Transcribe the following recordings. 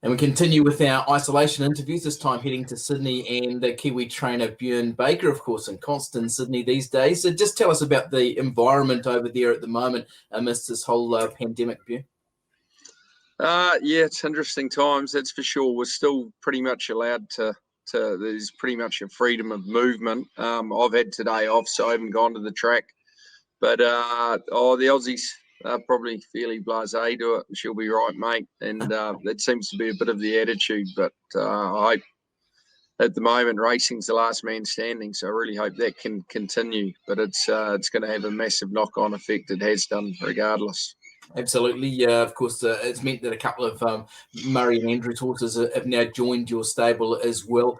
And we continue with our isolation interviews, this time heading to Sydney and the Kiwi trainer Bjorn Baker, of course, in constant Sydney these days. So just tell us about the environment over there at the moment amidst this whole pandemic, Bjorn. Yeah, it's interesting times, that's for sure. We're still pretty much allowed to there's pretty much a freedom of movement. I've had today off, so I haven't gone to the track. But the Aussies are probably fairly blasé to it. She'll be right, mate. And that seems to be a bit of the attitude. But I hope at the moment racing's the last man standing, so I really hope that can continue. But it's going to have a massive knock-on effect. It has done regardless. Absolutely. Of course, it's meant that a couple of Murray and Andrews horses have now joined your stable as well.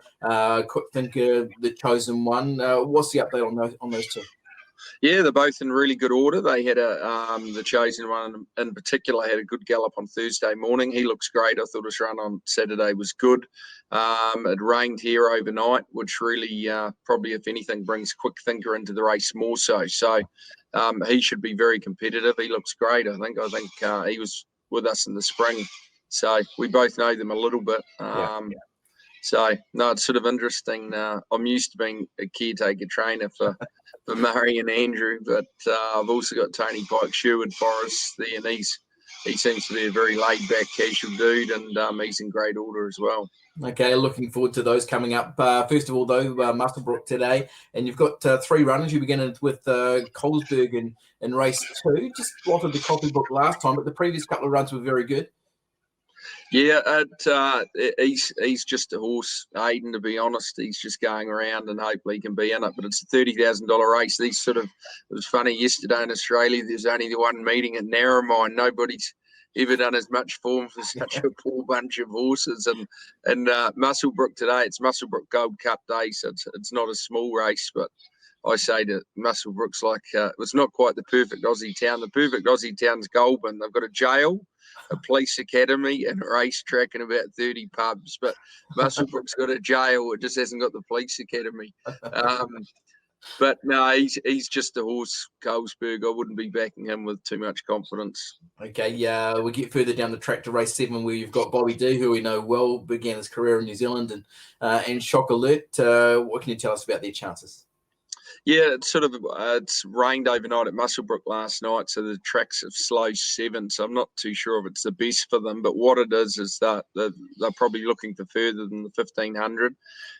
Quick Thinker, the chosen one. What's the update on those two? Yeah, they're both in really good order. They had the chosen one in particular had a good gallop on Thursday morning. He looks great. I thought his run on Saturday was good. It rained here overnight, which really probably, if anything, brings Quick Thinker into the race more so. So he should be very competitive. He looks great. I think he was with us in the spring, so we both know them a little bit. So no, it's sort of interesting. I'm used to being a caretaker trainer for Murray and Andrew, but I've also got Tony Pike Sherwood Forrest there, and he seems to be a very laid-back, casual dude, and he's in great order as well. Okay, looking forward to those coming up. First of all, though, Muswellbrook today, and you've got three runners. You begin with Colesberg in race 2. Just spotted the copybook last time, but the previous couple of runs were very good. Yeah, he's just a horse, Aiden, to be honest. He's just going around and hopefully he can be in it. But it's a $30,000 race. It was funny yesterday in Australia, there's only the one meeting at Narromine. Nobody's ever done as much form for such a poor bunch of horses. And Muswellbrook today, it's Muswellbrook Gold Cup Day, so it's not a small race, but I say that Muswellbrook's like, it's not quite the perfect Aussie town. The perfect Aussie town's Goulburn. They've got a jail, a police academy, and a racetrack and about 30 pubs. But Muswellbrook's got a jail. It just hasn't got the police academy. But no, he's just a horse, Colesberg. I wouldn't be backing him with too much confidence. Okay, we get further down the track to race 7, where you've got Bobby D, who we know well, began his career in New Zealand, and Shock Alert. What can you tell us about their chances? Yeah, it's rained overnight at Muswellbrook last night, so the track's a slow 7. So I'm not too sure if it's the best for them. But what it is that they're probably looking for further than the 1500,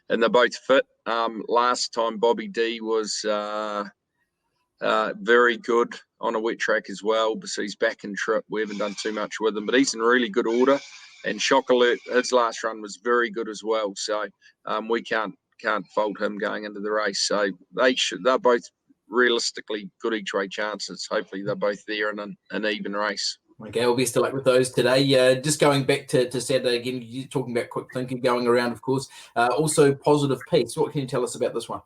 and they're both fit. Last time Bobby D was very good on a wet track as well, so he's back in trip. We haven't done too much with him, but he's in really good order. And Shock Alert, his last run was very good as well. So we can't fault him going into the race. So they're both realistically good each way chances. Hopefully they're both there in an even race. Okay, well, best of luck with those today. Just going back to Saturday again, you're talking about Quick Thinking going around, of course. Also, Positive Peace. What can you tell us about this one?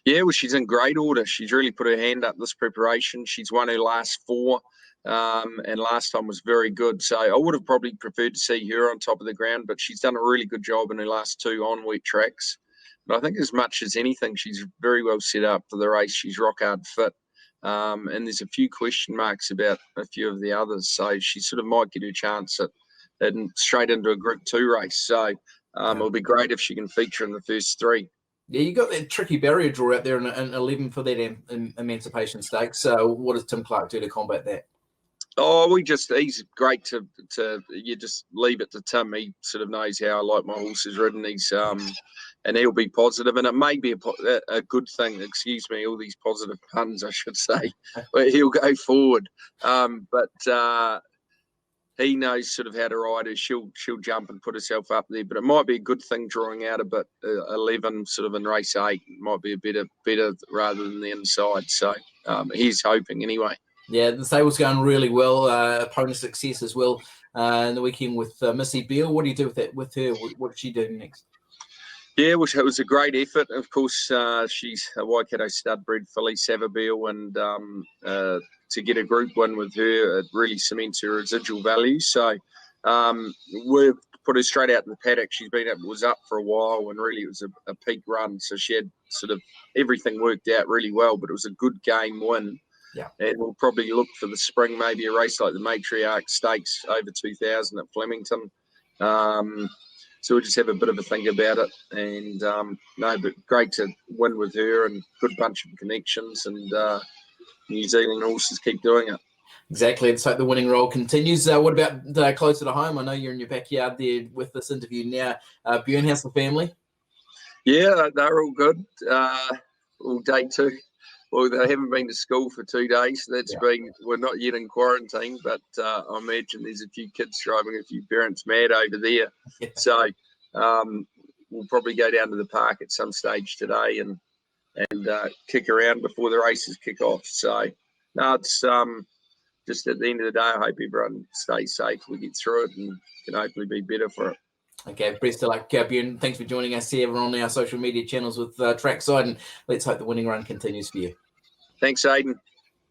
Yeah, well, she's in great order. She's really put her hand up this preparation. She's won her last 4, and last time was very good. So I would have probably preferred to see her on top of the ground, but she's done a really good job in her last 2 on wet tracks. But I think as much as anything, she's very well set up for the race. She's rock hard fit. And there's a few question marks about a few of the others. So she sort of might get her chance at straight into a Group 2 race. So it'll be great if she can feature in the first 3. Yeah, you got that tricky barrier draw out there in 11 for that Emancipation Stakes. So what does Tim Clark do to combat that? Oh, he's great to you just leave it to Tim. He sort of knows how I like my horses ridden. He's and he'll be positive, and it may be a good thing. Excuse me, all these positive puns, I should say. But he'll go forward. But he knows sort of how to ride her. She'll jump and put herself up there. But it might be a good thing drawing out a bit. 11 sort of in race 8 might be a better rather than the inside. So he's hoping anyway. Yeah, the stable's going really well. Opponent success as well in the weekend with Missy Beale. What do you do with her? What does she do next? Yeah, well, it was a great effort. Of course, she's a Waikato stud-bred filly, Savabeel, and to get a group win with her, it really cements her residual value. So we've put her straight out in the paddock. Was up for a while, and really it was a peak run. So she had sort of everything worked out really well, but it was a good game win. Yeah, and we'll probably look for the spring, maybe a race like the Matriarch Stakes over 2,000 at Flemington. So we'll just have a bit of a think about it. And no, but great to win with her, and good bunch of connections, and New Zealand horses keep doing it. Exactly. Let's hope the winning roll continues. What about closer to home? I know you're in your backyard there with this interview now. Bjorn, how's the family? Yeah, they're all good. All day two. Well, they haven't been to school for 2 days. That's been, we're not yet in quarantine, but I imagine there's a few kids driving a few parents mad over there. Yeah. So we'll probably go down to the park at some stage today and kick around before the races kick off. So no, it's just at the end of the day, I hope everyone stays safe. We get through it and can hopefully be better for it. Okay, best of luck, Bjorn. Thanks for joining us here on our social media channels with Trackside, and let's hope the winning run continues for you. Thanks, Aidan.